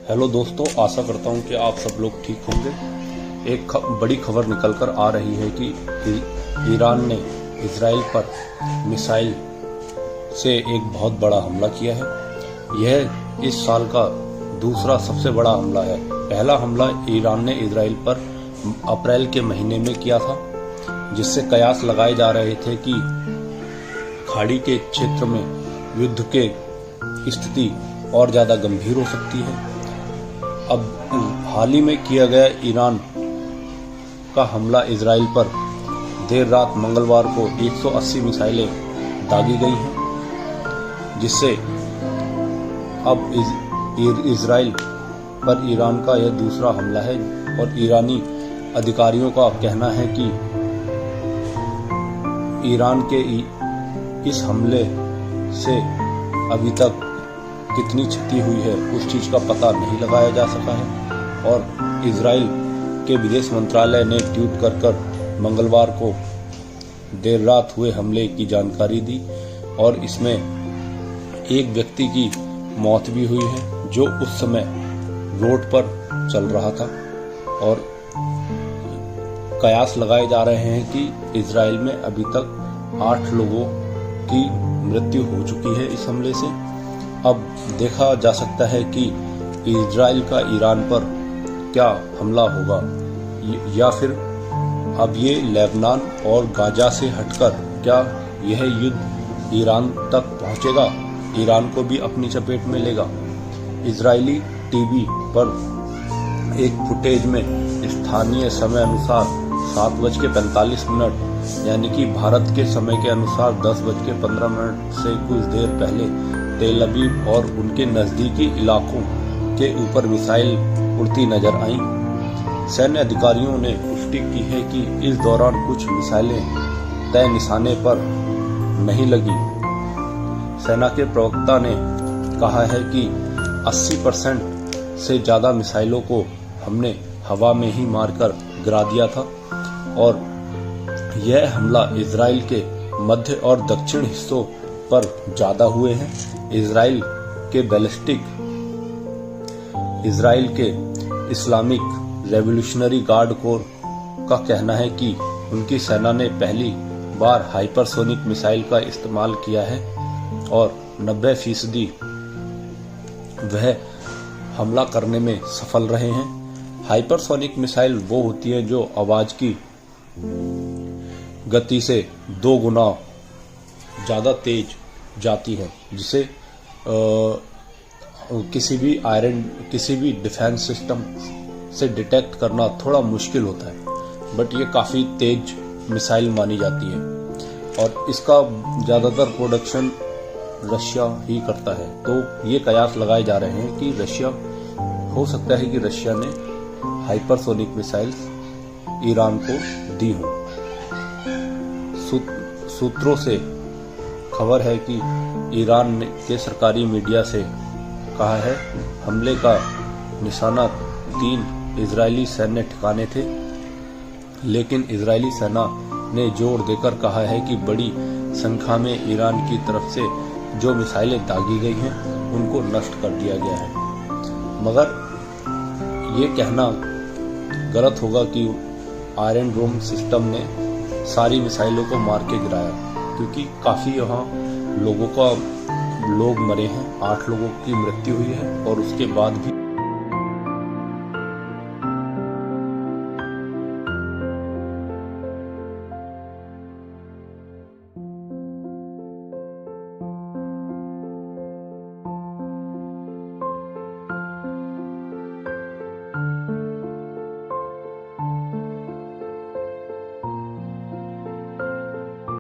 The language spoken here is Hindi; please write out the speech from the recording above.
हेलो दोस्तों, आशा करता हूं कि आप सब लोग ठीक होंगे। एक बड़ी खबर निकलकर आ रही है कि ईरान ने इजराइल पर मिसाइल से एक बहुत बड़ा हमला किया है। यह इस साल का दूसरा सबसे बड़ा हमला है। पहला हमला ईरान ने इजराइल पर अप्रैल के महीने में किया था, जिससे कयास लगाए जा रहे थे कि खाड़ी के क्षेत्र में युद्ध के स्थिति और ज़्यादा गंभीर हो सकती है। अब हाल ही में किया गया ईरान का हमला इजराइल पर देर रात मंगलवार को 180 मिसाइलें दागी गई हैं, जिससे अब इजराइल पर ईरान का यह दूसरा हमला है। और ईरानी अधिकारियों का कहना है कि ईरान के इस हमले से अभी तक कितनी क्षति हुई है उस चीज का पता नहीं लगाया जा सका है। और इजराइल के विदेश मंत्रालय ने ट्वीट कर मंगलवार को देर रात हुए हमले की जानकारी दी, और इसमें एक व्यक्ति की मौत भी हुई है जो उस समय रोड पर चल रहा था। और कयास लगाए जा रहे हैं कि इजराइल में अभी तक 8 लोगों की मृत्यु हो चुकी है इस हमले से। अब देखा जा सकता है कि इजराइल का ईरान पर क्या हमला होगा, या फिर अब ये लेबनान और गाजा से हटकर क्या यह युद्ध ईरान तक पहुंचेगा, ईरान को भी अपनी चपेट में लेगा। इजरायली टीवी पर एक फुटेज में स्थानीय समय अनुसार 7:45 यानी कि भारत के समय के अनुसार 10:15 से कुछ देर पहले तेल अवीव और उनके नजदीकी इलाकों के ऊपर मिसाइल उड़ती नजर आईं। सैन्य अधिकारियों ने पुष्टि की है कि इस दौरान कुछ मिसाइलें तय निशाने पर नहीं लगी। सेना के प्रवक्ता ने कहा है कि 80% से ज्यादा मिसाइलों को हमने हवा में ही मारकर गिरा दिया था। और यह हमला इजराइल के मध्य और दक्षिण हिस्सों पर ज्यादा हुए हैं। इजराइल के इस्लामिक रेवोल्यूशनरी गार्ड कोर का कहना है कि उनकी सेना ने पहली बार हाइपरसोनिक मिसाइल का इस्तेमाल किया है, और 90% वह हमला करने में सफल रहे हैं। हाइपरसोनिक मिसाइल वो होती है जो आवाज की गति से 2 गुना ज्यादा तेज जाती है, जिसे किसी भी डिफेंस सिस्टम से डिटेक्ट करना थोड़ा मुश्किल होता है, बट ये काफी तेज मिसाइल मानी जाती है। और इसका ज्यादातर प्रोडक्शन रशिया ही करता है। तो ये कयास लगाए जा रहे हैं कि हो सकता है कि रशिया ने हाइपरसोनिक मिसाइल्स ईरान को दी हो। सूत्रों से खबर है कि ईरान के सरकारी मीडिया से कहा है हमले का निशाना 3 इजरायली सैन्य ठिकाने थे, लेकिन इजरायली सेना ने जोर देकर कहा है कि बड़ी संख्या में ईरान की तरफ से जो मिसाइलें दागी गई हैं उनको नष्ट कर दिया गया है। मगर ये कहना गलत होगा कि आयरन डोम सिस्टम ने सारी मिसाइलों को मार के गिराया, क्योंकि काफी यहाँ लोग मरे हैं। 8 लोगों की मृत्यु हुई है, और उसके बाद भी